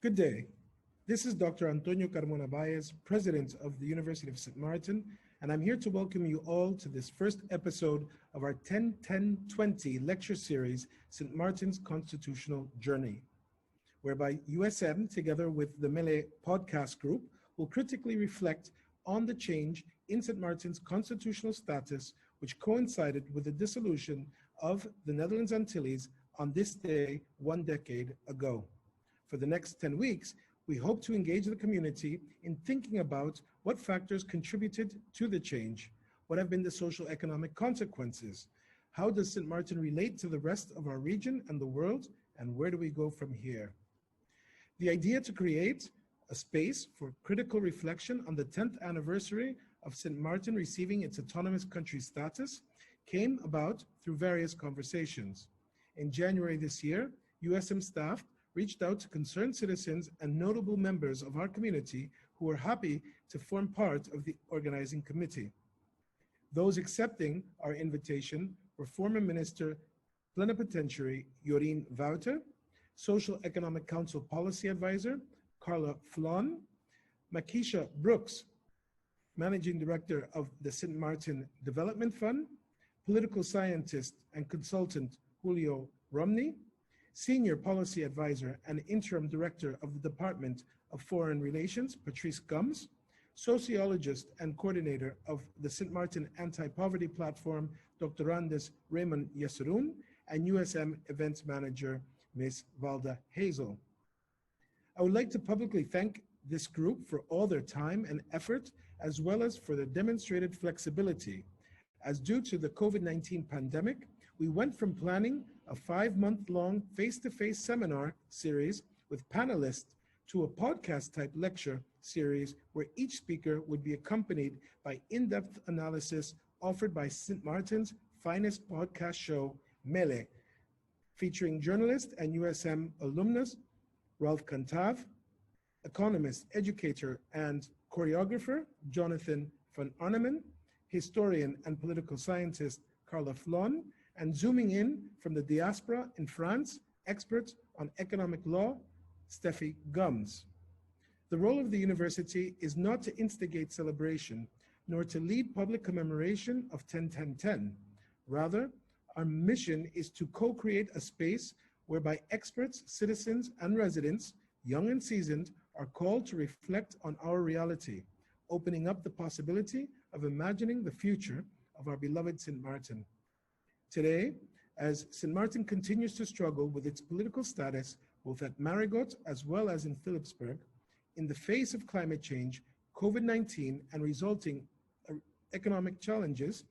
Good day. This is Dr. Antonio Carmona Baez, President of the University of St. Martin, and I'm here to welcome you all to this first episode of our 10-10-20 lecture series, St. Martin's Constitutional Journey, whereby USM, together with the Mèlé podcast group, will critically reflect on the change in St. Martin's constitutional status, which coincided with the dissolution of the Netherlands Antilles on this day 1 decade ago. For the next 10 weeks, we hope to engage the community in thinking about what factors contributed to the change, what have been the social economic consequences, how does St. Martin relate to the rest of our region and the world, and where do we go from here? The idea to create a space for critical reflection on the 10th anniversary of St. Martin receiving its autonomous country status came about through various conversations. In January this year, USM staff reached out to concerned citizens and notable members of our community who were happy to form part of the organizing committee. Those accepting our invitation were former Minister Plenipotentiary Jorien Wouter, Social Economic Council Policy Advisor Carla Flon, Makisha Brooks, Managing Director of the St. Martin Development Fund, political scientist and consultant Julio Romney, Senior Policy Advisor and Interim Director of the Department of Foreign Relations, Patrice Gums, Sociologist and Coordinator of the St. Martin Anti-Poverty Platform, Dr. Andres Raymond Yesurun, and USM Events Manager, Ms. Valda Hazel. I would like to publicly thank this group for all their time and effort, as well as for their demonstrated flexibility, as due to the COVID-19 pandemic, we went from planning a 5-month-long face-to-face seminar series with panelists to a podcast-type lecture series where each speaker would be accompanied by in-depth analysis offered by St. Martin's finest podcast show, Mèlé, featuring journalist and USM alumnus Ralph Cantav, economist, educator, and choreographer Jonathan van Arneman, historian and political scientist Carla Flon, and zooming in from the diaspora in France, experts on economic law, Steffi Gums. The role of the university is not to instigate celebration, nor to lead public commemoration of 10-10-10. Rather, our mission is to co-create a space whereby experts, citizens, and residents, young and seasoned, are called to reflect on our reality, opening up the possibility of imagining the future of our beloved St. Martin. Today, as St. Martin continues to struggle with its political status, both at Marigot as well as in Philipsburg, in the face of climate change, COVID-19, and resulting economic challenges,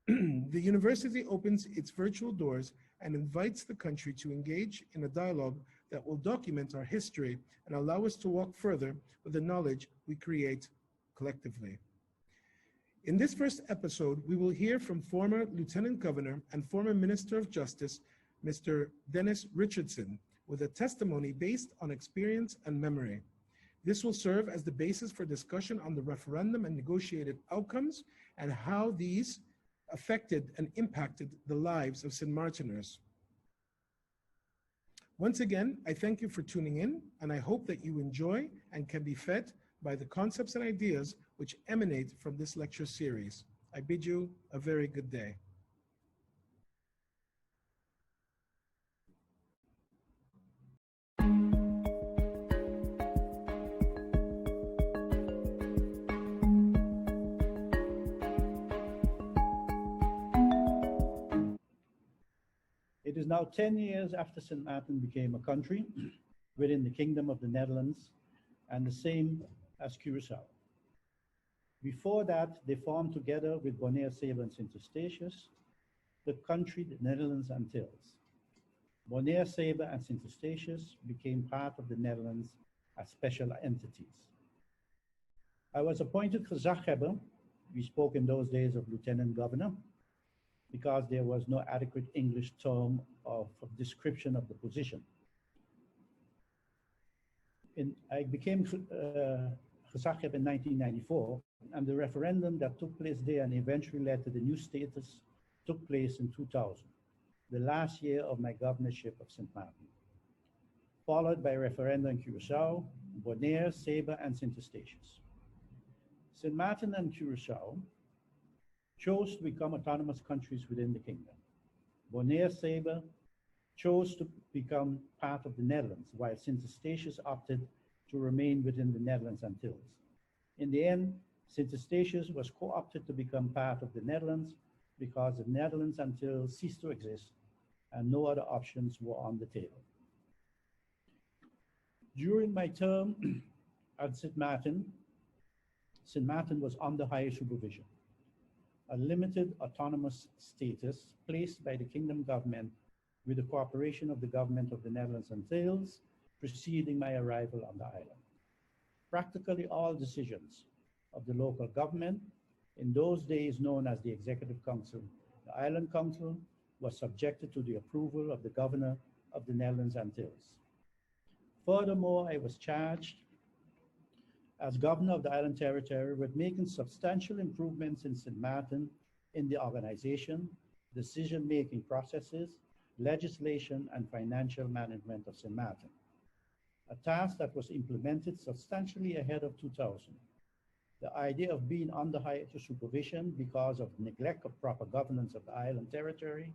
the university opens its virtual doors and invites the country to engage in a dialogue that will document our history and allow us to walk further with the knowledge we create collectively. In this first episode, we will hear from former Lieutenant Governor and former Minister of Justice, Mr. Dennis Richardson, with a testimony based on experience and memory. This will serve as the basis for discussion on the referendum and negotiated outcomes and how these affected and impacted the lives of St. Martiners. Once again, I thank you for tuning in, and I hope that you enjoy and can be fed by the concepts and ideas which emanate from this lecture series. I bid you a very good day. It is now 10 years after St. Maarten became a country within the Kingdom of the Netherlands, and the same as Curaçao. Before that, they formed together with Bonaire, Saba, and Sint Eustatius, the country, the Netherlands Antilles. Bonaire, Saba, and Sint Eustatius became part of the Netherlands as special entities. I was appointed gezaghebber, we spoke in those days of Lieutenant Governor, because there was no adequate English term of description of the position. I became gezaghebber in 1994, and the referendum that took place there and eventually led to the new status took place in 2000, the last year of my governorship of St. Maarten. followed by Referendum in Curaçao, Bonaire, Saba, and St. Eustatius. St. Maarten and Curaçao chose to become autonomous countries within the kingdom. Bonaire, Saba chose to become part of the Netherlands, while St. Eustatius opted to remain within the Netherlands Antilles. In the end, St. Eustatius was co-opted to become part of the Netherlands because the Netherlands Antilles ceased to exist and no other options were on the table. During my term at St. Maarten was under higher supervision, a limited autonomous status placed by the kingdom government with the cooperation of the government of the Netherlands Antilles preceding my arrival on the island. Practically all decisions of the local government, in those days known as the Executive Council, the Island Council, was subjected to the approval of the governor of the Netherlands Antilles. Furthermore, I was charged as governor of the island territory with making substantial improvements in St. Maarten in the organization, decision-making processes, legislation, and financial management of St. Maarten, a task that was implemented substantially ahead of 2000. The idea of being under higher supervision because of neglect of proper governance of the island territory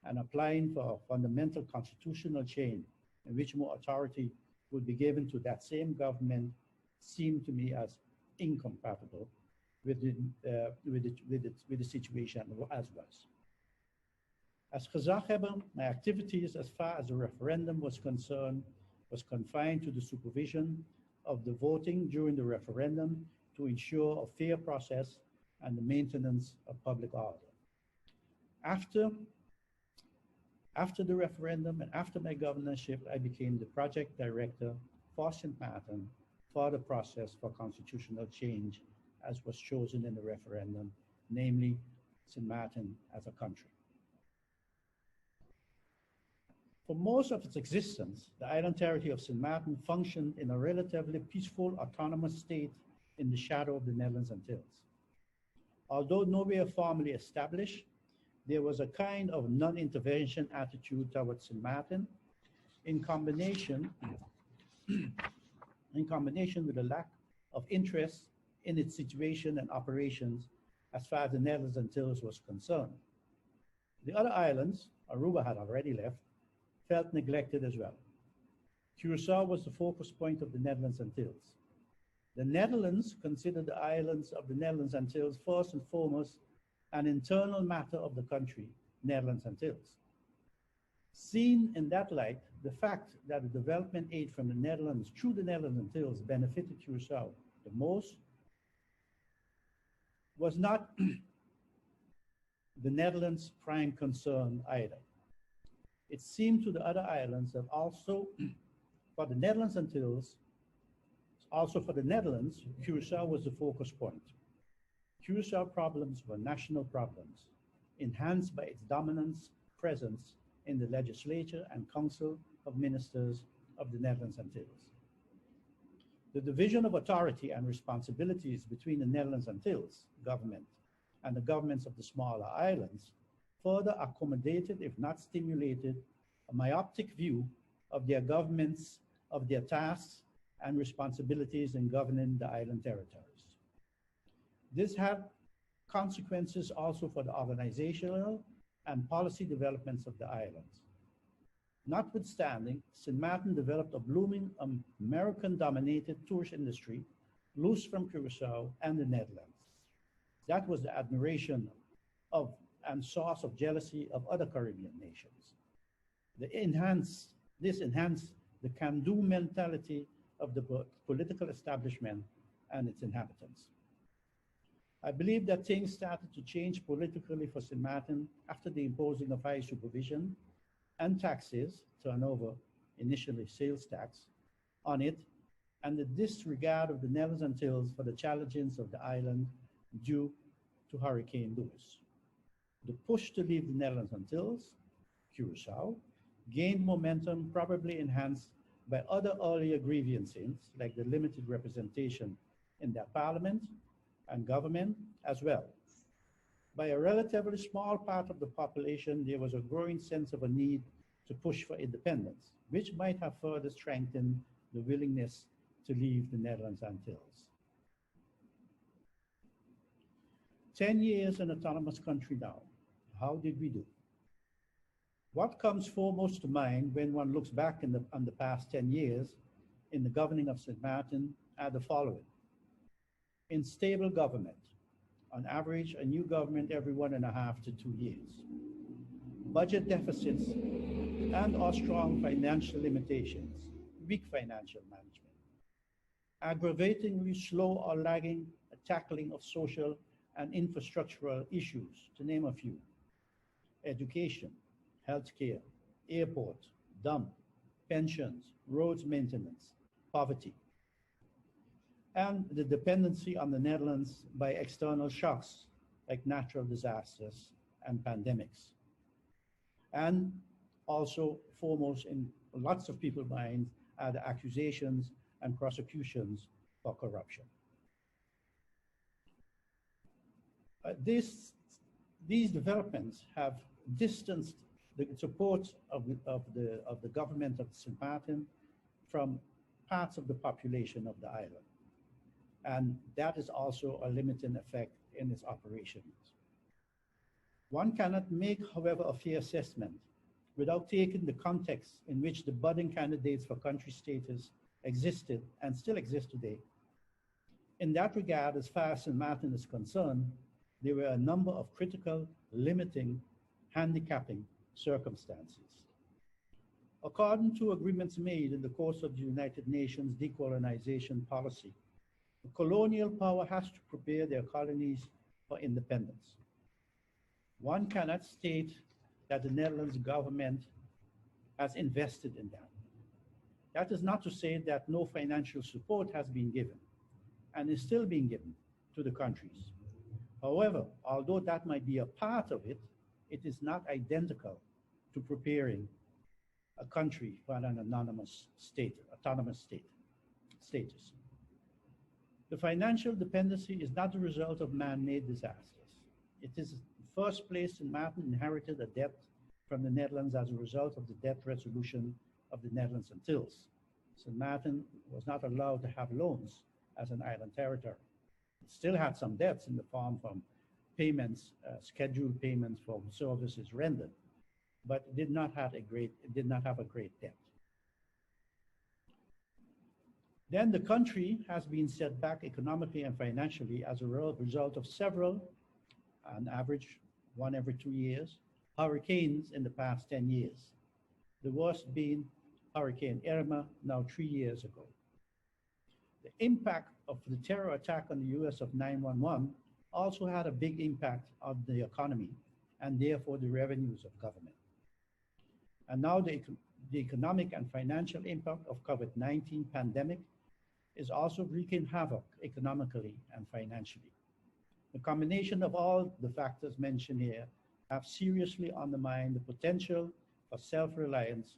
and applying for a fundamental constitutional change in which more authority would be given to that same government seemed to me as incompatible with the situation as was. As gezaghebber, my activities as far as the referendum was concerned was confined to the supervision of the voting during the referendum to ensure a fair process and the maintenance of public order. After the referendum and after my governorship, I became the project director for St. Maarten for the process for constitutional change as was chosen in the referendum, namely St. Maarten as a country. For most of its existence, the island territory of St. Maarten functioned in a relatively peaceful, autonomous state in the shadow of the Netherlands Antilles. Although nowhere formally established, there was a kind of non-intervention attitude towards St. Maarten in combination with a lack of interest in its situation and operations as far as the Netherlands Antilles was concerned. The other islands, Aruba had already left, felt neglected as well. Curaçao was the focus point of the Netherlands Antilles. The Netherlands considered the islands of the Netherlands Antilles first and foremost an internal matter of the country, Netherlands Antilles. Seen in that light, the fact that the development aid from the Netherlands through the Netherlands Antilles benefited Curaçao the most was not the Netherlands' prime concern either. It seemed to the other islands that also for the Netherlands Antilles, also for the Netherlands, Curaçao was the focus point. Curaçao problems were national problems, enhanced by its dominance presence in the legislature and council of ministers of the Netherlands Antilles. The division of authority and responsibilities between the Netherlands Antilles government and the governments of the smaller islands further accommodated, if not stimulated, a myopic view of their governments, of their tasks and responsibilities in governing the island territories. This had consequences also for the organizational and policy developments of the islands. Notwithstanding, St. Maarten developed a blooming American-dominated tourist industry loose from Curaçao and the Netherlands. That was the admiration of and source of jealousy of other Caribbean nations. This enhanced the can-do mentality of the political establishment and its inhabitants. I believe that things started to change politically for St. Maarten after the imposing of high supervision and taxes, turnover, initially sales tax, on it, and the disregard of the Netherlands Antilles for the challenges of the island due to Hurricane Lewis. The push to leave the Netherlands Antilles, Curaçao, gained momentum, probably enhanced by other earlier grievances, like the limited representation in their parliament and government as well. By a relatively small part of the population, there was a growing sense of a need to push for independence, which might have further strengthened the willingness to leave the Netherlands Antilles. 10 years an autonomous country now. How did we do? What comes foremost to mind when one looks back on the past 10 years in the governing of St. Maarten are the following. Unstable government, on average a new government every 1.5 to 2 years. Budget deficits and or strong financial limitations, weak financial management. Aggravatingly slow or lagging tackling of social and infrastructural issues, to name a few. Education, healthcare, airport, dump, pensions, roads maintenance, poverty. And the dependency on the Netherlands by external shocks like natural disasters and pandemics. And also foremost in lots of people's minds are the accusations and prosecutions for corruption. These developments have distanced the support of the government of St. Maarten from parts of the population of the island. And that is also a limiting effect in its operations. One cannot make, however, a fair assessment without taking the context in which the budding candidates for country status existed and still exist today. In that regard, as far as St. Maarten is concerned, there were a number of critical, limiting, handicapping circumstances. According to agreements made in the course of the United Nations decolonization policy, the colonial power has to prepare their colonies for independence. One cannot state that the Netherlands government has invested in that. That is not to say that no financial support has been given and is still being given to the countries. However, although that might be a part of it, it is not identical to preparing a country for an autonomous status. The financial dependency is not the result of man-made disasters. It is in the first place St. Maarten inherited a debt from the Netherlands as a result of the debt resolution of the Netherlands Antilles. St. Maarten was not allowed to have loans as an island territory. It still had some debts in the form from payments, scheduled payments for services rendered, but it did not have a great debt. Then the country has been set back economically and financially as a result of several, on average, 1 every 2 years, hurricanes in the past 10 years. The worst being Hurricane Irma, now 3 years ago. The impact of the terror attack on the US of 9/11 also had a big impact on the economy and therefore the revenues of government. And now the economic and financial impact of COVID-19 pandemic is also wreaking havoc economically and financially. The combination of all the factors mentioned here have seriously undermined the potential for self-reliance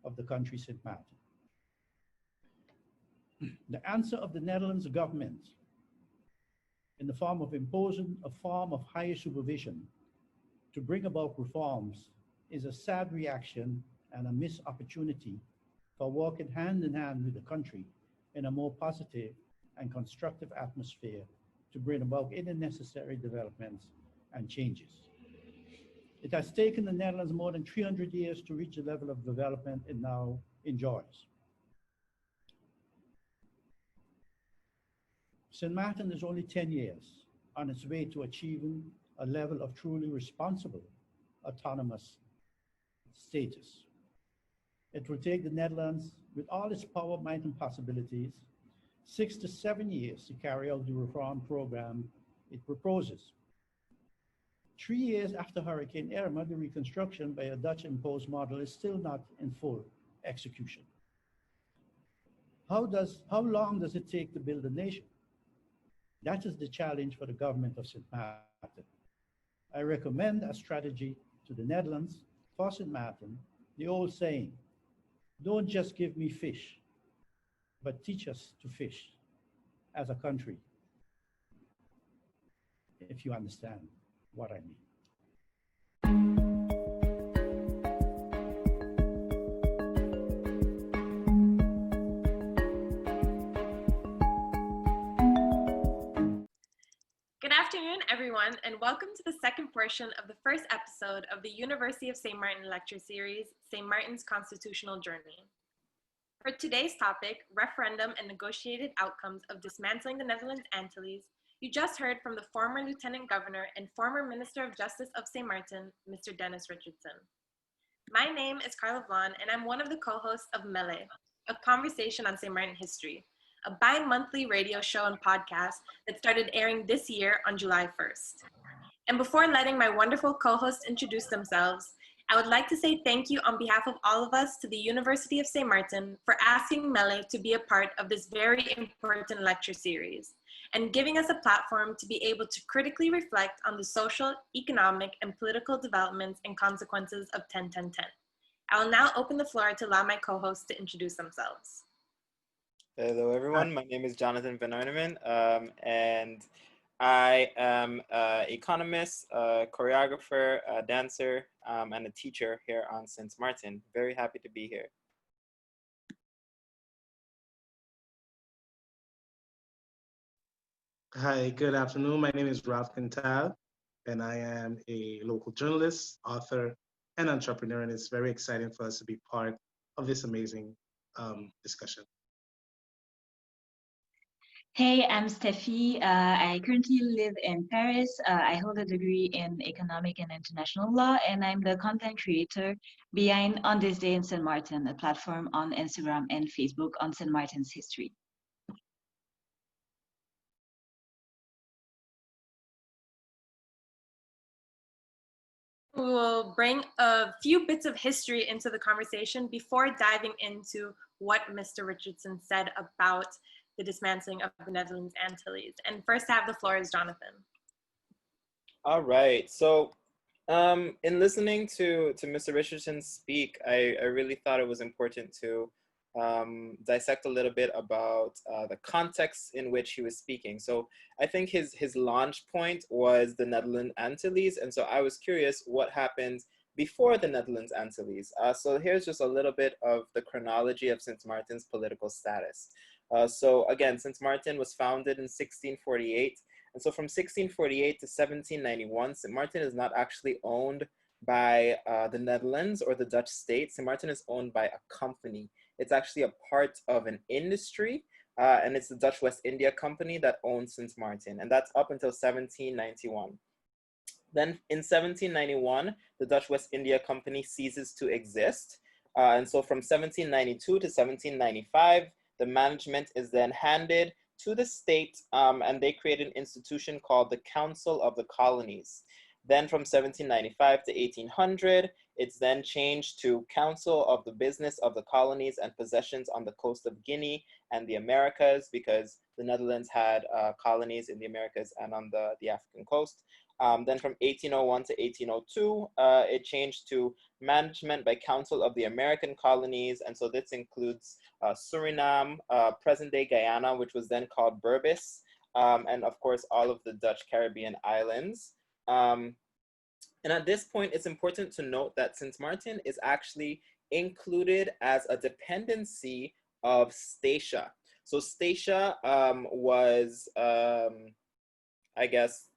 of the country St. Maarten. The answer of the Netherlands government in the form of imposing a form of higher supervision to bring about reforms is a sad reaction and a missed opportunity for working hand in hand with the country in a more positive and constructive atmosphere to bring about any necessary developments and changes. It has taken the Netherlands more than 300 years to reach the level of development it now enjoys. St. Maarten is only 10 years on its way to achieving a level of truly responsible autonomous status. It will take the Netherlands, with all its power, might, and possibilities, 6 to 7 years to carry out the reform program it proposes. 3 years after Hurricane Irma, the reconstruction by a Dutch-imposed model is still not in full execution. How long does it take to build a nation? That is the challenge for the government of St. Maarten. I recommend a strategy to the Netherlands for St. Maarten, the old saying, don't just give me fish, but teach us to fish as a country, if you understand what I mean. everyone, and welcome to the second portion of the first episode of the University of St. Maarten lecture series, St. Maarten's Constitutional Journey. For today's topic, Referendum and Negotiated Outcomes of Dismantling the Netherlands Antilles, you just heard from the former Lieutenant Governor and former Minister of Justice of St. Maarten, Mr. Dennis Richardson. My name is Carla Vaughn, and I'm one of the co-hosts of Mèlé, a conversation on St. Maarten history, a bi-monthly radio show and podcast that started airing this year on July 1st. And before letting my wonderful co-hosts introduce themselves, I would like to say thank you on behalf of all of us to the University of St. Maarten for asking Mèlé to be a part of this very important lecture series and giving us a platform to be able to critically reflect on the social, economic, and political developments and consequences of 10-10-10. I will now open the floor to allow my co-hosts to introduce themselves. Hello, everyone. My name is Jonathan Van Arneman, and I am an economist, a choreographer, a dancer, and a teacher here on St. Maarten. Very happy to be here. Hi, good afternoon. My name is Ralph Quintal, and I am a local journalist, author, and entrepreneur, and it's very exciting for us to be part of this amazing discussion. Hey, I'm Steffi. I currently live in Paris. I hold a degree in economic and international law, and I'm the content creator behind On This Day in St. Maarten, a platform on Instagram and Facebook on St. Maarten's history. We will bring a few bits of history into the conversation before diving into what Mr. Richardson said about the dismantling of the Netherlands Antilles. And first to have the floor is Jonathan. All right. So in listening to Mr. Richardson speak, I really thought it was important to dissect a little bit about the context in which he was speaking. So I think his launch point was the Netherlands Antilles. And so I was curious what happened before the Netherlands Antilles. So here's just a little bit of the chronology of St. Maarten's political status. So again, St. Maarten was founded in 1648. And so from 1648 to 1791, St. Maarten is not actually owned by the Netherlands or the Dutch state. St. Maarten is owned by a company. It's actually a part of an industry, and it's the Dutch West India Company that owns St. Maarten, and that's up until 1791. Then in 1791, the Dutch West India Company ceases to exist. And so from 1792 to 1795, the management is then handed to the state, and they create an institution called the Council of the Colonies. Then from 1795 to 1800, it's then changed to Council of the Business of the Colonies and Possessions on the coast of Guinea and the Americas, because the Netherlands had colonies in the Americas and on the African coast. Then from 1801 to 1802, it changed to Management by Council of the American Colonies. And so this includes Suriname, present-day Guyana, which was then called Berbice, and of course, all of the Dutch Caribbean islands. And at this point, it's important to note that St. Maarten is actually included as a dependency of Statia. So Statia was, I guess,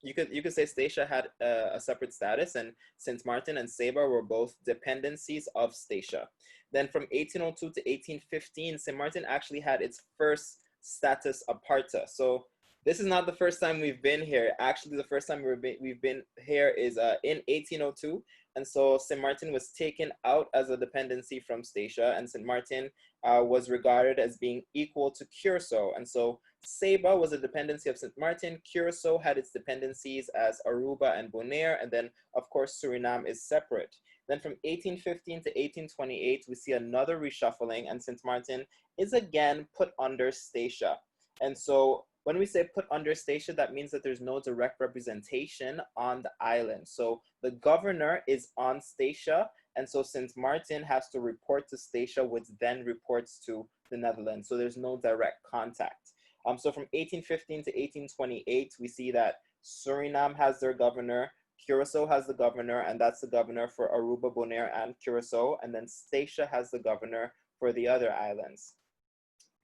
you could say Statia had a separate status, and St. Maarten and Saba were both dependencies of Statia. Then from 1802 to 1815, St. Maarten actually had its first status aparta. So this is not the first time we've been here. Actually, the first time we've been here is in 1802. And so St. Maarten was taken out as a dependency from Statia, and St. Maarten was regarded as being equal to Curaçao. And so Saba was a dependency of St. Maarten. Curaçao had its dependencies as Aruba and Bonaire. And then, of course, Suriname is separate. Then from 1815 to 1828, we see another reshuffling, and St. Maarten is again put under Statia. And so when we say put under Statia, that means that there's no direct representation on the island. So the governor is on Statia, and so St. Maarten has to report to Statia, which then reports to the Netherlands. So there's no direct contact. So from 1815 to 1828, we see that Suriname has their governor, Curaçao has the governor, and that's the governor for Aruba, Bonaire, and Curaçao, and then Statia has the governor for the other islands.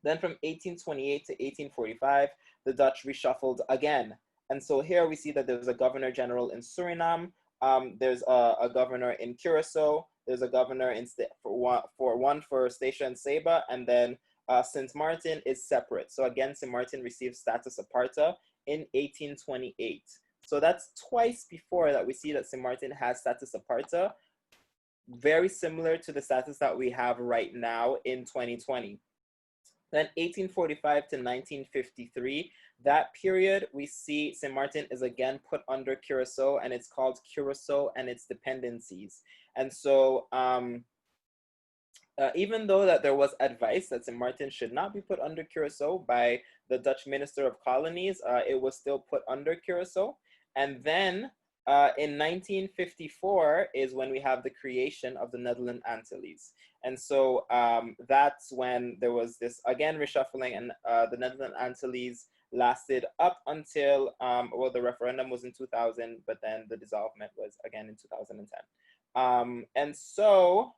Then from 1828 to 1845, the Dutch reshuffled again, And so here we see that there's a governor general in Suriname, there's a governor in Curacao, there's a governor in for Statia and Saba, and then St. Maarten is separate. So again, St. Maarten received status aparta in 1828. So that's twice before that we see that St. Maarten has status aparta, very similar to the status that we have right now in 2020. Then 1845 to 1953, that period, we see St. Maarten is again put under Curacao, and it's called Curacao and its dependencies. And so even though that there was advice that St. Maarten should not be put under Curacao by the Dutch Minister of Colonies, it was still put under Curacao. And then in 1954 is when we have the creation of the Netherlands Antilles. And so that's when there was this, again, reshuffling, and the Netherlands Antilles lasted up until, well, the referendum was in 2000, but then the dissolvement was again in 2010. And so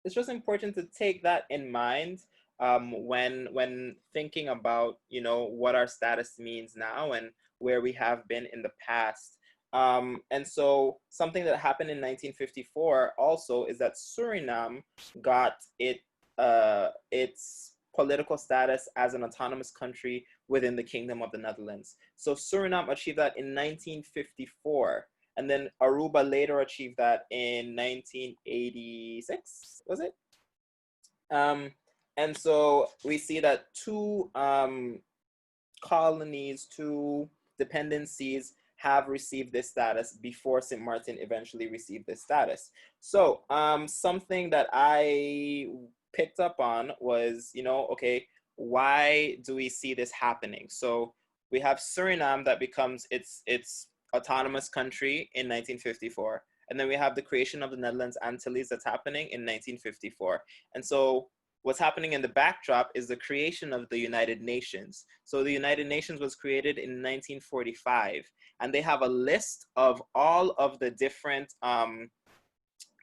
it's just important to take that in mind when thinking about, you know, what our status means now and where we have been in the past. And so something that happened in 1954 also is that Suriname got its political status as an autonomous country within the Kingdom of the Netherlands. So Suriname achieved that in 1954. And then Aruba later achieved that in 1986, was it? And so we see that two colonies, two dependencies have received this status before St. Maarten eventually received this status. So something that I picked up on was, you know, okay, why do we see this happening? So we have Suriname that becomes its autonomous country in 1954. And then we have the creation of the Netherlands Antilles that's happening in 1954. And so what's happening in the backdrop is the creation of the United Nations. So the United Nations was created in 1945, and they have a list of all of the different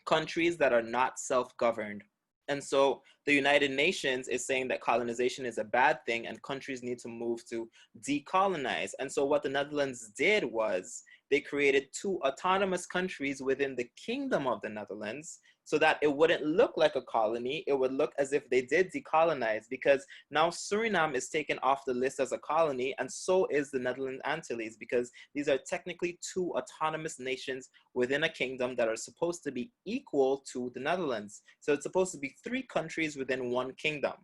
countries that are not self-governed. And so the United Nations is saying that colonization is a bad thing and countries need to move to decolonize. And so what the Netherlands did was they created two autonomous countries within the Kingdom of the Netherlands so that it wouldn't look like a colony. It would look as if they did decolonize, because now Suriname is taken off the list as a colony, and so is the Netherlands Antilles, because these are technically two autonomous nations within a kingdom that are supposed to be equal to the Netherlands. So it's supposed to be three countries within one kingdom.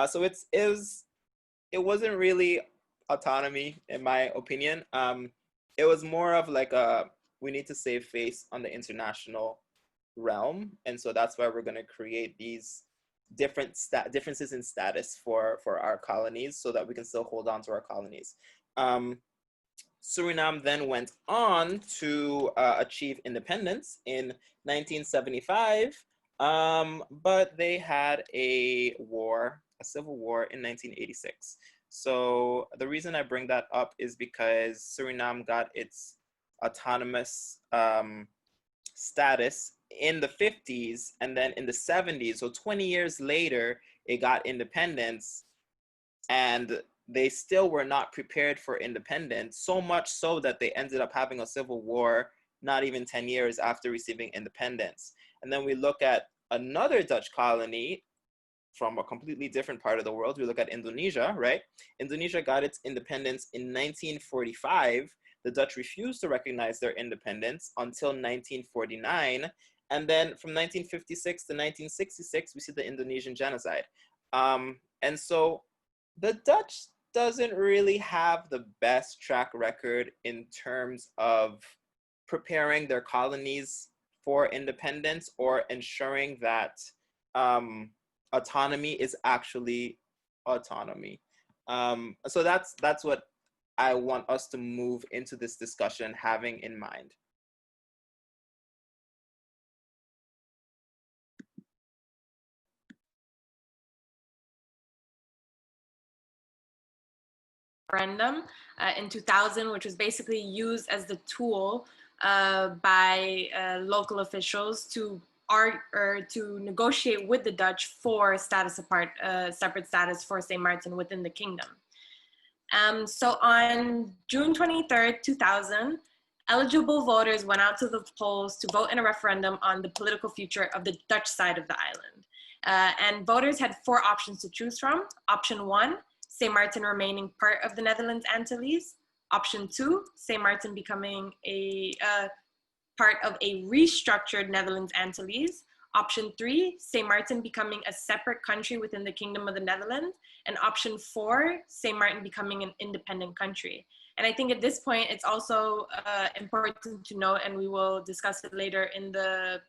So it wasn't really autonomy, in my opinion. It was more of like we need to save face on the international realm, and so that's why we're going to create these differences in status for our colonies so that we can still hold on to our colonies. Suriname then went on to achieve independence in 1975, but they had a civil war in 1986. So the reason I bring that up is because Suriname got its autonomous status in the 50s, and then in the 70s, so 20 years later, it got independence, and they still were not prepared for independence, so much so that they ended up having a civil war not even 10 years after receiving independence. And then we look at another Dutch colony from a completely different part of the world. We look at Indonesia, right? Indonesia got its independence in 1945. The Dutch refused to recognize their independence until 1949. And then from 1956 to 1966, we see the Indonesian genocide. And so the Dutch doesn't really have the best track record in terms of preparing their colonies for independence or ensuring that autonomy is actually autonomy. So that's what I want us to move into this discussion having in mind. Referendum in 2000, which was basically used as the tool by local officials to negotiate with the Dutch for separate status for St. Maarten within the kingdom. So on June 23rd, 2000, eligible voters went out to the polls to vote in a referendum on the political future of the Dutch side of the island. And voters had 4 options to choose from. Option 1, St. Maarten remaining part of the Netherlands Antilles. Option 2, St. Maarten becoming a part of a restructured Netherlands Antilles. Option 3, St. Maarten becoming a separate country within the Kingdom of the Netherlands. And option 4, St. Maarten becoming an independent country. And I think at this point, it's also important to note, and we will discuss it later in the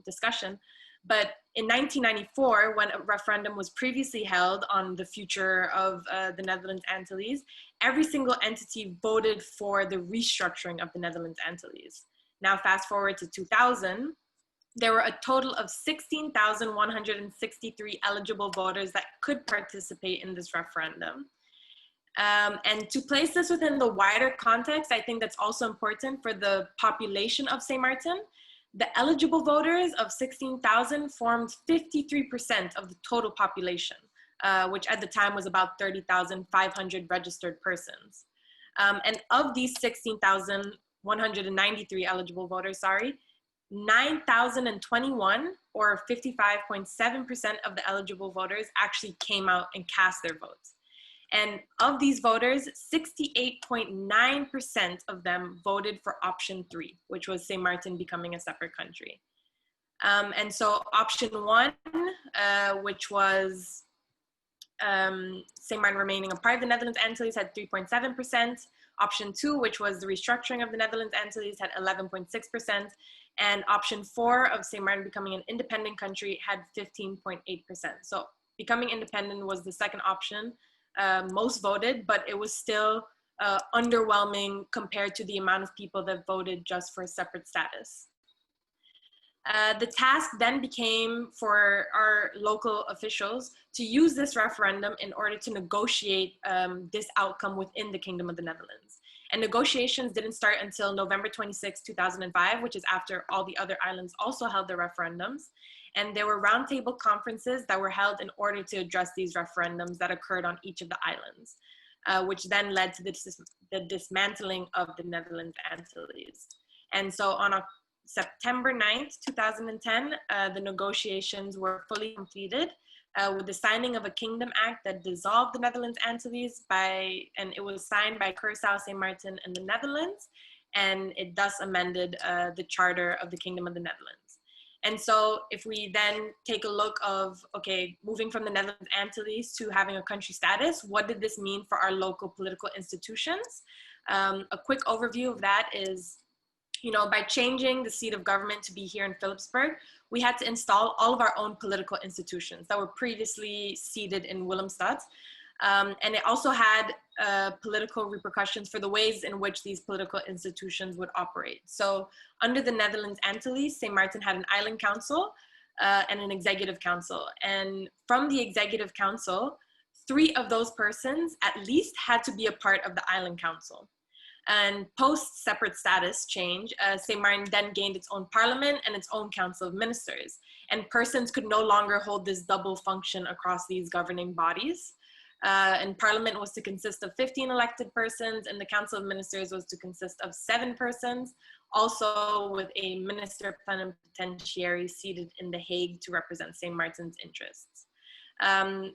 discussion, but in 1994, when a referendum was previously held on the future of the Netherlands Antilles, every single entity voted for the restructuring of the Netherlands Antilles. Now fast forward to 2000, there were a total of 16,163 eligible voters that could participate in this referendum. And to place this within the wider context, I think that's also important for the population of St. Maarten. The eligible voters of 16,000 formed 53% of the total population, which at the time was about 30,500 registered persons. And of these 16,193 eligible voters, 9,021 or 55.7% of the eligible voters actually came out and cast their votes. And of these voters, 68.9% of them voted for option 3, which was St. Maarten becoming a separate country. And so option 1, which was St. Maarten remaining a part of the Netherlands Antilles, had 3.7%. Option 2, which was the restructuring of the Netherlands Antilles, had 11.6%. And option 4 of St. Maarten becoming an independent country had 15.8%. So becoming independent was the second option, most voted, but it was still underwhelming compared to the amount of people that voted just for a separate status. The task then became for our local officials to use this referendum in order to negotiate this outcome within the Kingdom of the Netherlands. And negotiations didn't start until November 26, 2005, which is after all the other islands also held their referendums. And there were roundtable conferences that were held in order to address these referendums that occurred on each of the islands, which then led to the dismantling of the Netherlands Antilles. And so on September 9th, 2010, the negotiations were fully completed with the signing of a Kingdom Act that dissolved the Netherlands Antilles and it was signed by Curaçao, St. Maarten, and the Netherlands, and it thus amended the Charter of the Kingdom of the Netherlands. And so if we then take a look of, okay, moving from the Netherlands Antilles to having a country status, what did this mean for our local political institutions? A quick overview of that is, by changing the seat of government to be here in Philipsburg, we had to install all of our own political institutions that were previously seated in Willemstad. And it also had political repercussions for the ways in which these political institutions would operate. So under the Netherlands Antilles, St. Maarten had an island council and an executive council. And from the executive council, 3 of those persons at least had to be a part of the island council. And post separate status change, St. Maarten then gained its own parliament and its own council of ministers. And persons could no longer hold this double function across these governing bodies. And parliament was to consist of 15 elected persons, and the council of ministers was to consist of 7 persons, also with a minister plenipotentiary seated in The Hague to represent St. Maarten's interests.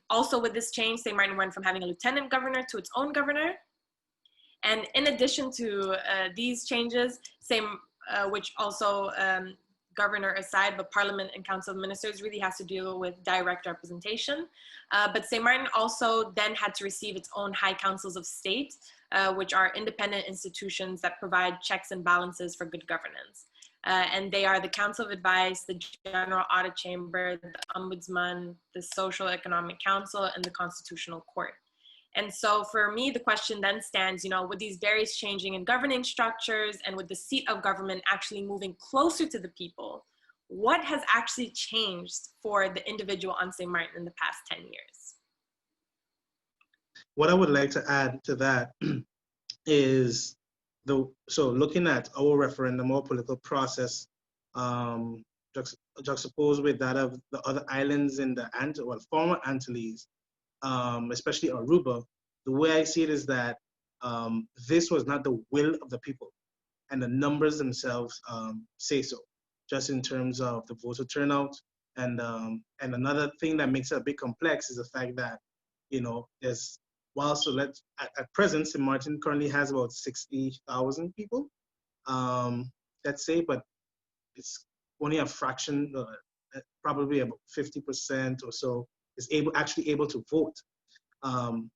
Also with this change, St. Maarten went from having a lieutenant governor to its own governor. And in addition to these changes, which also governor aside, but parliament and council of ministers really has to deal with direct representation. But St. Maarten also then had to receive its own high councils of state, which are independent institutions that provide checks and balances for good governance. And they are the Council of Advice, the General Audit Chamber, the Ombudsman, the Social Economic Council, and the Constitutional Court. And so for me, the question then stands, with these various changing in governing structures and with the seat of government actually moving closer to the people, what has actually changed for the individual on St. Maarten in the past 10 years? What I would like to add to that is, looking at our referendum, our political process, juxtaposed with that of the other islands in the former Antilles, especially Aruba, the way I see it is that this was not the will of the people, and the numbers themselves say so, just in terms of the voter turnout. And another thing that makes it a bit complex is the fact that, there's, while so at present, St. Martin currently has about 60,000 people, let's say, but it's only a fraction, probably about 50% or so is actually able to vote. Um,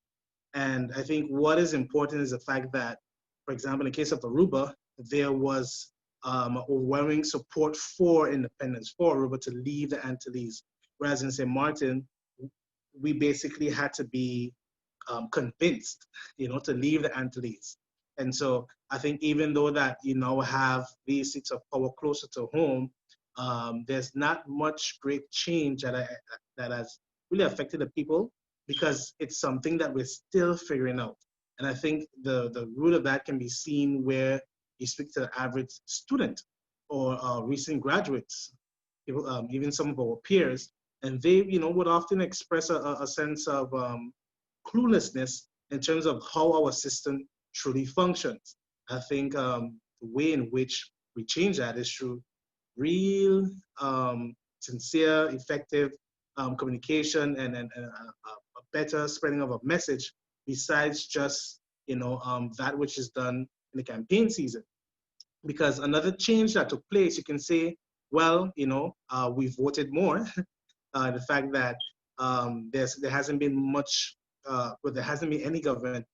and I think what is important is the fact that, for example, in the case of Aruba, there was overwhelming support for independence, for Aruba to leave the Antilles. Whereas in St. Martin, we basically had to be convinced, to leave the Antilles. And so I think even though that you now have these seats of power closer to home, there's not much great change that has really affected the people, because it's something that we're still figuring out. And I think the root of that can be seen where you speak to the average student or recent graduates, people, even some of our peers, and they, would often express a sense of cluelessness in terms of how our system truly functions. I think the way in which we change that is through real, sincere, effective communication and a better spreading of a message, besides just that which is done in the campaign season. Because another change that took place, you can say, well, we voted more. The fact that there hasn't been much, well, there hasn't been any government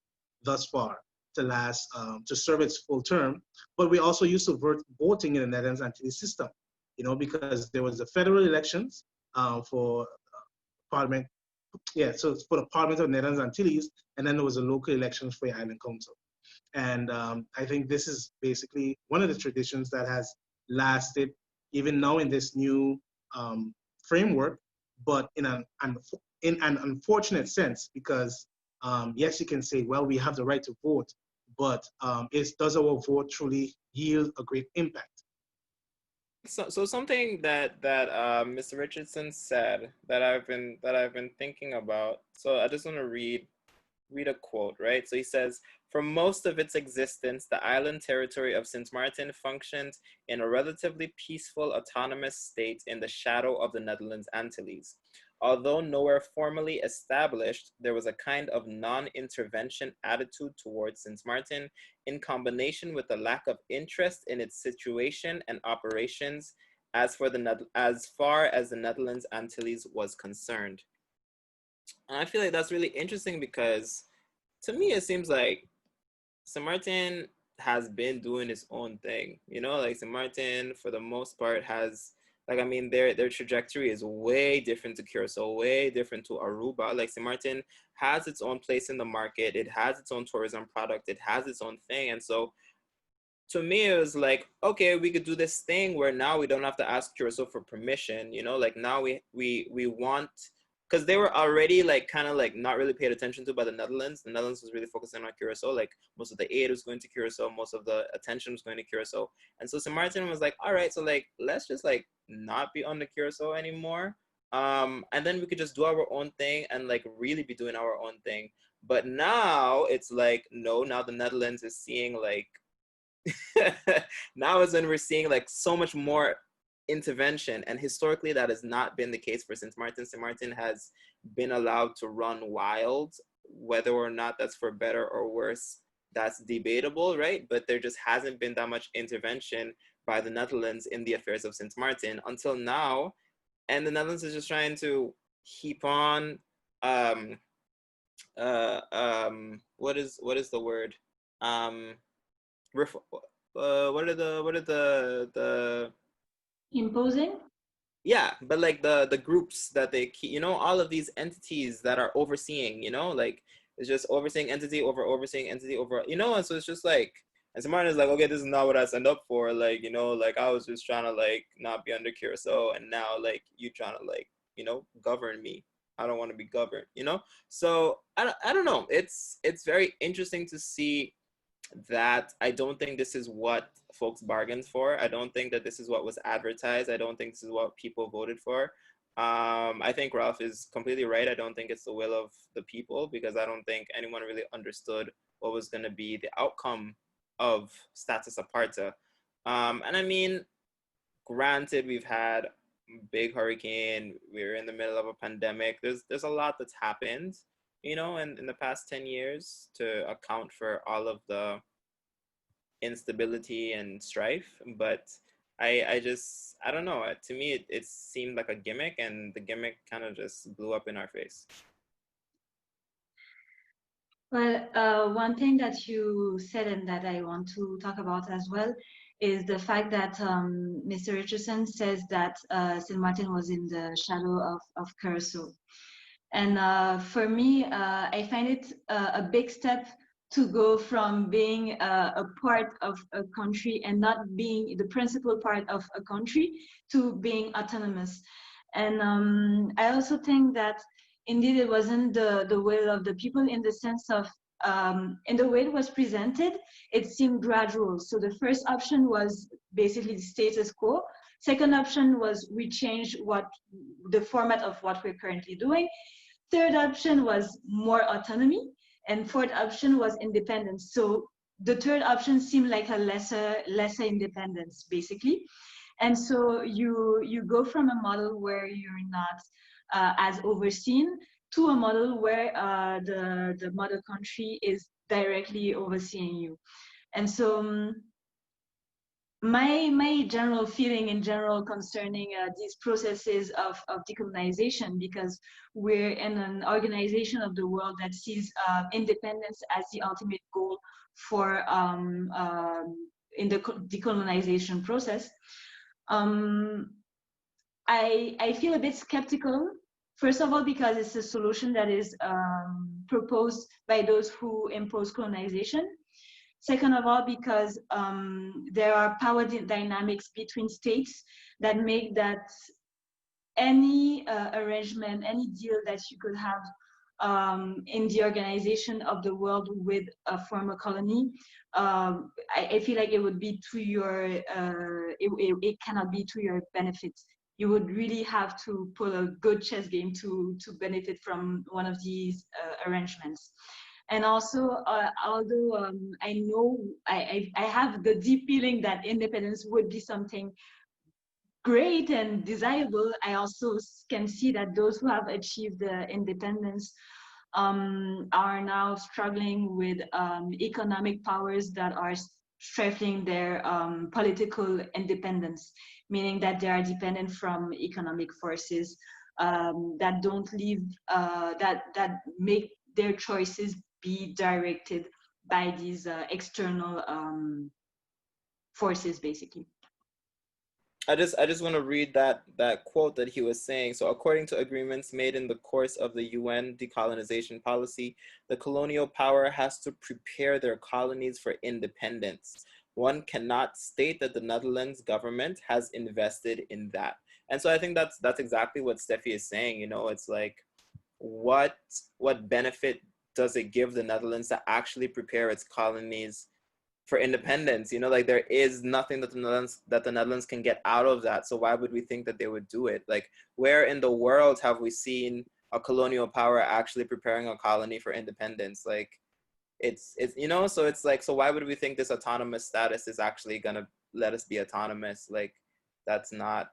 thus far to serve its full term. But we also used to voting in the Netherlands Antilles system, because there was the federal elections for parliament. Yeah, so it's for the Parliament of the Netherlands Antilles, and then there was a local elections for the Island Council. And I think this is basically one of the traditions that has lasted even now in this new framework, but in an unfortunate sense, because yes, you can say, well, we have the right to vote, but does our vote truly yield a great impact? So something that Mr. Richardson said that I've been thinking about. So I just want to read a quote, right? So he says, for most of its existence, the island territory of Sint Maarten functioned in a relatively peaceful, autonomous state in the shadow of the Netherlands Antilles. Although nowhere formally established, there was a kind of non-intervention attitude towards Sint Maarten in combination with a lack of interest in its situation and operations as far as the Netherlands Antilles was concerned. And I feel like that's really interesting because to me, it seems like St. Maarten has been doing its own thing, like St. Maarten for the most part has, like, I mean, their trajectory is way different to Curacao, way different to Aruba. Like St. Maarten has its own place in the market. It has its own tourism product. It has its own thing. And so to me, it was like, okay, we could do this thing where now we don't have to ask Curacao for permission, like now we want, because they were already like kind of like not really paid attention to by the Netherlands. The Netherlands was really focusing on Curacao. Like most of the aid was going to Curacao, most of the attention was going to Curacao. And so St. Maarten was like, all right, so like let's just like not be on the Curacao anymore. And then we could just do our own thing and like really be doing our own thing. But now it's like, no, now the Netherlands is seeing like now is when we're seeing like so much more intervention, and historically that has not been the case for St. Maarten. St. Maarten has been allowed to run wild, whether or not that's for better or worse, that's debatable, right? But there just hasn't been that much intervention by the Netherlands in the affairs of St. Maarten until now, and the Netherlands is just trying to heap on what is the word what are the Imposing? yeah, but like the groups that they keep, all of these entities that are overseeing, like it's just overseeing entity over overseeing entity over, and so it's just like, and someone is like, okay, this is not what I signed up for, like, like I was just trying to like not be under Curacao, and now like you trying to like, govern me. I don't want to be governed, so I don't know, it's very interesting to see that I don't think this is what folks bargained for. I don't think that this is what was advertised. I don't think this is what people voted for. I think Ralph is completely right. I don't think it's the will of the people, because I don't think anyone really understood what was going to be the outcome of status apartheid. And I mean, granted, we've had big hurricane, we're in the middle of a pandemic. There's a lot that's happened, you know, in the past 10 years to account for all of the instability and strife. But I don't know. To me, it seemed like a gimmick, and the gimmick kind of just blew up in our face. Well, one thing that you said and that I want to talk about as well is the fact that Mr. Richardson says that St. Martin was in the shadow of Curacao. And for me, I find it a big step to go from being a part of a country and not being the principal part of a country to being autonomous. And I also think that indeed it wasn't the will of the people, in the sense of in the way it was presented, it seemed gradual. So the first option was basically the status quo. Second option was we change the format of what we're currently doing. Third option was more autonomy, and fourth option was independence. So the third option seemed like a lesser independence, basically. And so you go from a model where you're not as overseen to a model where the mother country is directly overseeing you. And so my general feeling in general concerning these processes of decolonization, because we're in an organization of the world that sees independence as the ultimate goal for in the decolonization process, I feel a bit skeptical. First of all, because it's a solution that is proposed by those who impose colonization. Second of all, because there are power dynamics between states that make that any arrangement, any deal that you could have in the organization of the world with a former colony, I feel like it would be to your, it cannot be to your benefit. You would really have to pull a good chess game to benefit from one of these arrangements. And also, although I know I have the deep feeling that independence would be something great and desirable, I also can see that those who have achieved independence are now struggling with economic powers that are stifling their political independence, meaning that they are dependent from economic forces that don't leave, that make their choices be directed by these external forces, basically. I just want to read that quote that he was saying. So, according to agreements made in the course of the UN decolonization policy, the colonial power has to prepare their colonies for independence. One cannot state that the Netherlands government has invested in that. And so I think that's exactly what Steffi is saying. You know, it's like, what benefit does it give the Netherlands to actually prepare its colonies for independence? You know, like, there is nothing that the Netherlands can get out of that. So why would we think that they would do it? Like, where in the world have we seen a colonial power actually preparing a colony for independence? Like, it's you know, so it's like, so why would we think this autonomous status is actually gonna let us be autonomous? Like, that's not,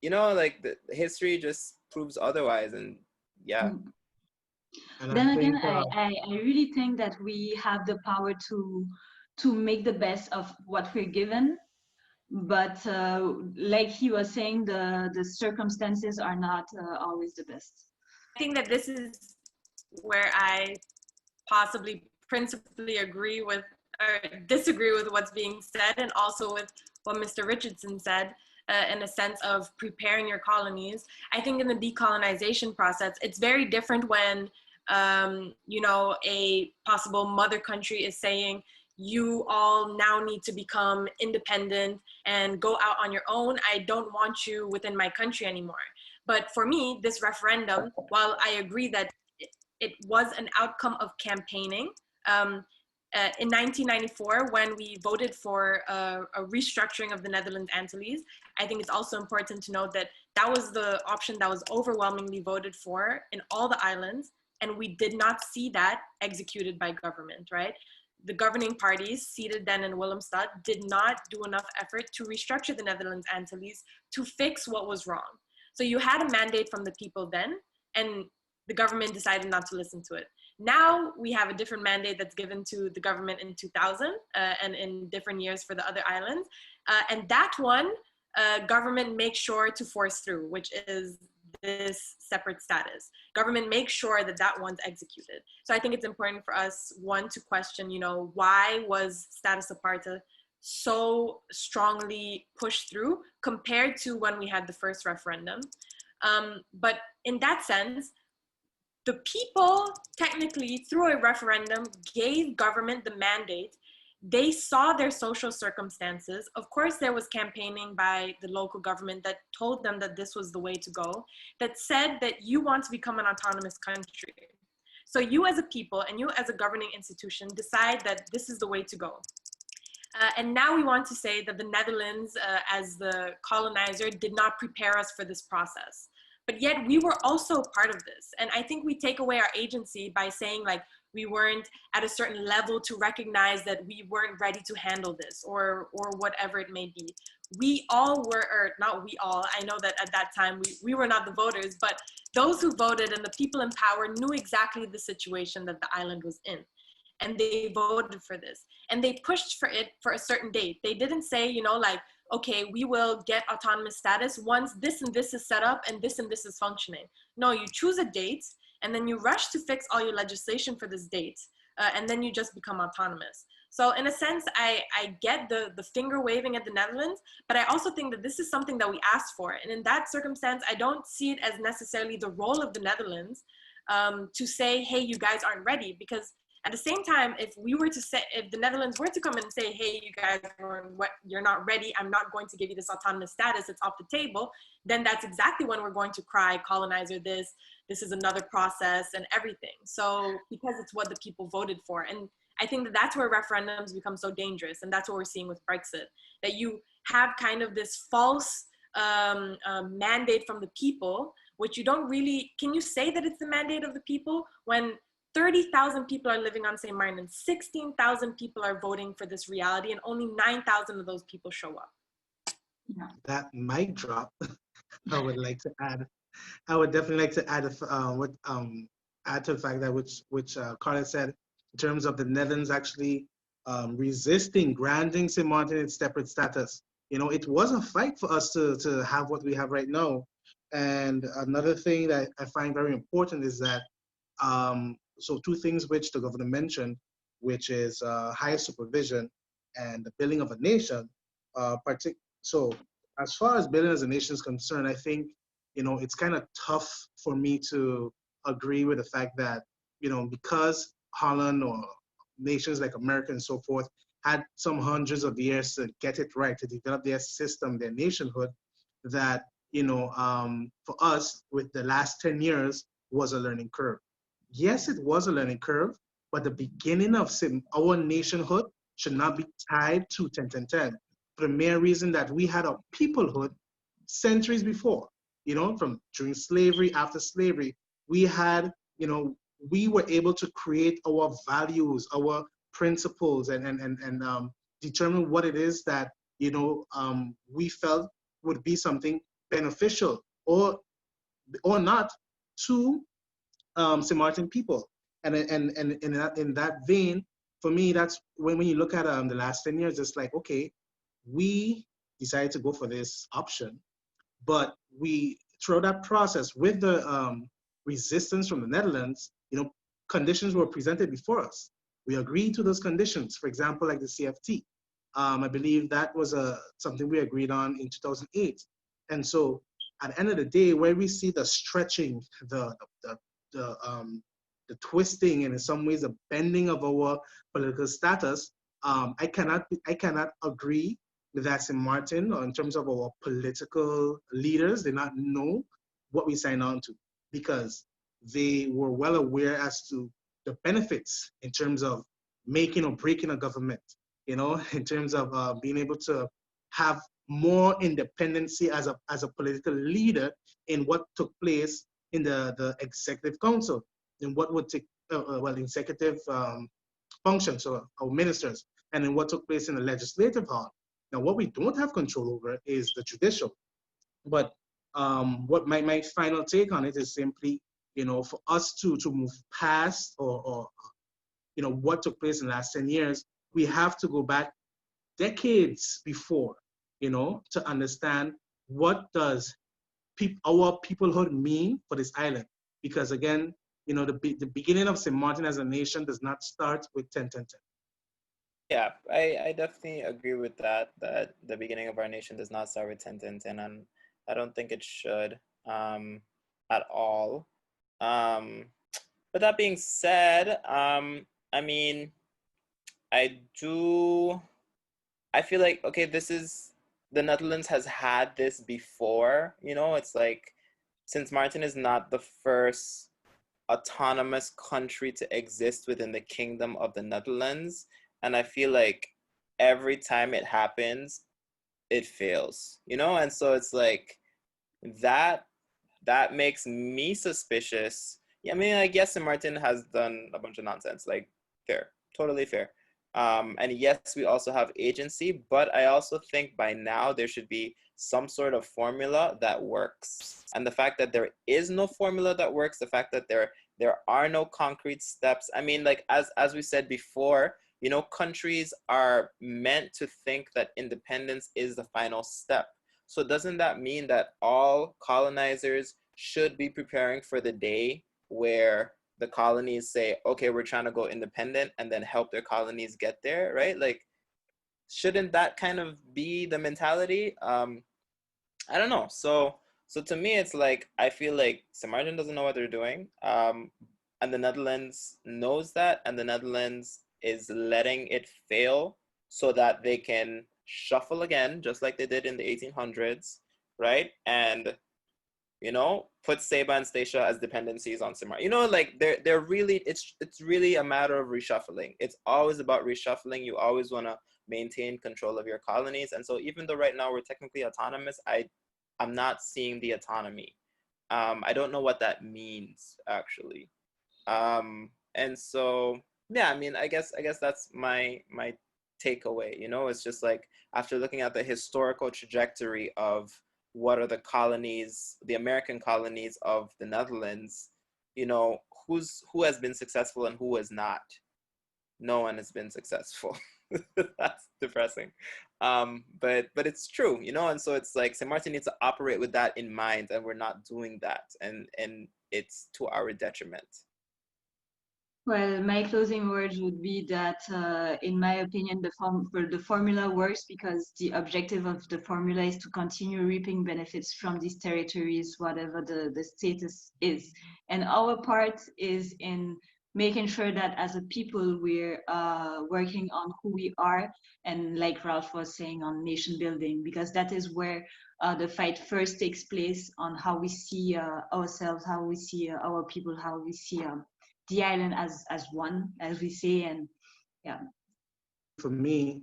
you know, like, the history just proves otherwise. And yeah. And Then I again, think, I really think that we have the power to make the best of what we're given. But like he was saying, the circumstances are not always the best. I think that this is where I possibly principally agree with or disagree with what's being said, and also with what Mr. Richardson said, in a sense of preparing your colonies. I think in the decolonization process, it's very different when, you know, a possible mother country is saying, you all now need to become independent and go out on your own. I don't want you within my country anymore. But for me, this referendum, while I agree that it was an outcome of campaigning, in 1994, when we voted for a restructuring of the Netherlands Antilles, I think it's also important to note that that was the option that was overwhelmingly voted for in all the islands. And we did not see that executed by government, right? The governing parties seated then in Willemstad did not do enough effort to restructure the Netherlands Antilles to fix what was wrong. So you had a mandate from the people then, and the government decided not to listen to it. Now we have a different mandate that's given to the government in 2000 and in different years for the other islands. And that one, government makes sure to force through, which is this separate status. Government makes sure that that one's executed. So I think it's important for us, one, to question, you know, why was status aparte so strongly pushed through compared to when we had the first referendum. But in that sense, the people technically through a referendum gave government the mandate. They saw their social circumstances. Of course, there was campaigning by the local government that told them that this was the way to go, that said that you want to become an autonomous country. So you as a people and you as a governing institution decide that this is the way to go. And now we want to say that the Netherlands, as the colonizer, did not prepare us for this process. But yet we were also part of this. And I think we take away our agency by saying like, we weren't at a certain level to recognize that we weren't ready to handle this or whatever it may be. We all were, or not we all, I know that at that time we were not the voters, but those who voted and the people in power knew exactly the situation that the island was in. And they voted for this. And they pushed for it for a certain date. They didn't say, you know, like, okay, we will get autonomous status once this and this is set up and this is functioning. No, you choose a date and then you rush to fix all your legislation for this date. And then you just become autonomous. So in a sense, I get the finger waving at the Netherlands, but I also think that this is something that we asked for. And in that circumstance, I don't see it as necessarily the role of the Netherlands to say, hey, you guys aren't ready, because at the same time, if the Netherlands were to come in and say, hey, you guys, you're not ready, I'm not going to give you this autonomous status, it's off the table, then that's exactly when we're going to cry, colonizer this is another process and everything. So, because it's what the people voted for. And I think that that's where referendums become so dangerous. And that's what we're seeing with Brexit, that you have kind of this false mandate from the people, which you don't really, can you say that it's the mandate of the people when 30,000 people are living on St. Maarten and 16,000 people are voting for this reality and only 9,000 of those people show up? Yeah. That mic drop, I would like to add. I would definitely like to add add to the fact that which Carla said in terms of the Netherlands actually resisting granting St. Maarten its separate status. You know, it was a fight for us to have what we have right now. And another thing that I find very important is that so two things which the governor mentioned, which is higher supervision and the building of a nation. So as far as building as a nation is concerned, I think, you know, it's kind of tough for me to agree with the fact that, you know, because Holland or nations like America and so forth had some hundreds of years to get it right, to develop their system, their nationhood, that, you know, for us, with the last 10 years was a learning curve. Yes, it was a learning curve, but the beginning of our nationhood should not be tied to 10-10-10 for the mere reason that we had a peoplehood centuries before, you know, from during slavery, after slavery, we had, you know, we were able to create our values, our principles, and determine what it is that, you know, we felt would be something beneficial or not to St. Maarten people. And in that vein, for me, that's when you look at the last 10 years, it's like, okay, we decided to go for this option, but we, throughout that process with the resistance from the Netherlands, you know, conditions were presented before us. We agreed to those conditions, for example, like the CFT. I believe that was something we agreed on in 2008. And so at the end of the day, where we see the stretching, the twisting, and in some ways the bending of our political status, I cannot agree with that St. Maarten, or in terms of our political leaders, did not know what we signed on to, because they were well aware as to the benefits in terms of making or breaking a government, you know, in terms of being able to have more independency as a political leader in what took place in the executive council, in what would take, executive functions, so our ministers, and in what took place in the legislative hall. Now, what we don't have control over is the judicial. But what my final take on it is simply, for us to move past or what took place in the last 10 years, we have to go back decades before, to understand what does our peoplehood mean for this island. Because again, the beginning of St. Martin as a nation does not start with 10-10-10. Yeah, I definitely agree with that, that the beginning of our nation does not start with 10-10-10, and I don't think it should at all. But that being said, I mean, I feel like, okay, the Netherlands has had this before, it's like, since Martin is not the first autonomous country to exist within the Kingdom of the Netherlands, and I feel like every time it happens, it fails, and so it's like, that makes me suspicious. I mean, I guess St. Martin has done a bunch of nonsense, like, fair, totally fair. And yes, we also have agency, but I also think by now there should be some sort of formula that works. And the fact that there is no formula that works, the fact that there are no concrete steps. I mean, like, as we said before, countries are meant to think that independence is the final step. So doesn't that mean that all colonizers should be preparing for the day where the colonies say, okay, we're trying to go independent, and then help their colonies get there, right? Like, shouldn't that kind of be the mentality? I don't know. So to me, it's like, I feel like St. Martin doesn't know what they're doing. And the Netherlands knows that, and the Netherlands is letting it fail so that they can shuffle again, just like they did in the 1800s, right? And put Seba and Statia as dependencies on St. Martin. Like, they're really, it's really a matter of reshuffling. It's always about reshuffling. You always want to maintain control of your colonies. And so even though right now we're technically autonomous, I'm not seeing the autonomy. I don't know what that means, actually. And so, yeah, I mean, I guess that's my takeaway. It's just like, after looking at the historical trajectory of what are the colonies, the American colonies of the Netherlands, who has been successful and who has not. No one has been successful. That's depressing. But it's true, and so it's like, St. Martin needs to operate with that in mind, and we're not doing that, and it's to our detriment. Well, my closing words would be that, in my opinion, the formula works because the objective of the formula is to continue reaping benefits from these territories, whatever the status is. And our part is in making sure that as a people, we're working on who we are, and like Ralph was saying, on nation building, because that is where the fight first takes place, on how we see ourselves, how we see our people, how we see the island as one, as we say. And yeah. For me,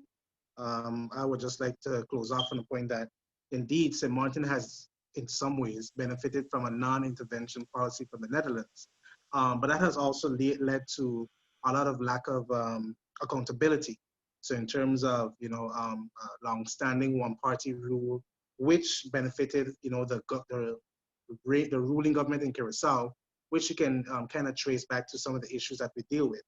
I would just like to close off on the point that indeed St. Martin has in some ways benefited from a non-intervention policy from the Netherlands. But that has also led to a lot of lack of accountability. So in terms of, long-standing one-party rule, which benefited, the ruling government in Curacao, which you can kind of trace back to some of the issues that we deal with.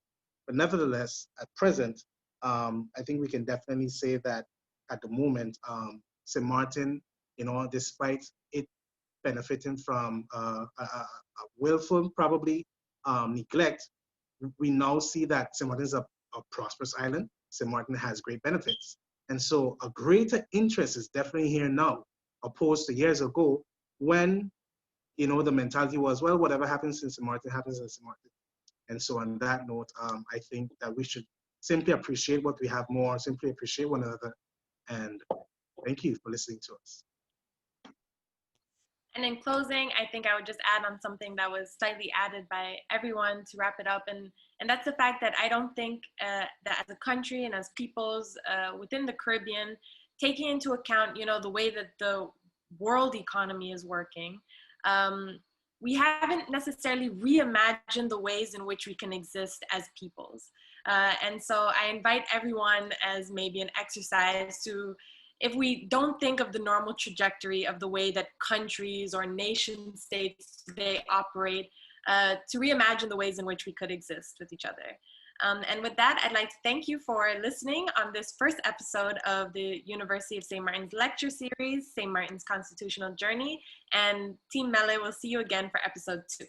But nevertheless, at present, I think we can definitely say that at the moment, St. Martin, despite it benefiting from a willful, probably, neglect, we now see that St. Martin is a prosperous island. St. Martin has great benefits. And so a greater interest is definitely here now, opposed to years ago, when the mentality was, well, whatever happens in St. Martin happens in St. Martin. And so on that note, I think that we should simply appreciate what we have more, simply appreciate one another. And thank you for listening to us. And in closing, I think I would just add on something that was slightly added by everyone to wrap it up. And that's the fact that I don't think that as a country and as peoples within the Caribbean, taking into account, the way that the world economy is working, we haven't necessarily reimagined the ways in which we can exist as peoples. And so I invite everyone as maybe an exercise to, if we don't think of the normal trajectory of the way that countries or nation states they operate, to reimagine the ways in which we could exist with each other. And with that, I'd like to thank you for listening on this first episode of the University of St. Martin's lecture series, St. Martin's Constitutional Journey. And Team Mèlé will see you again for episode 2.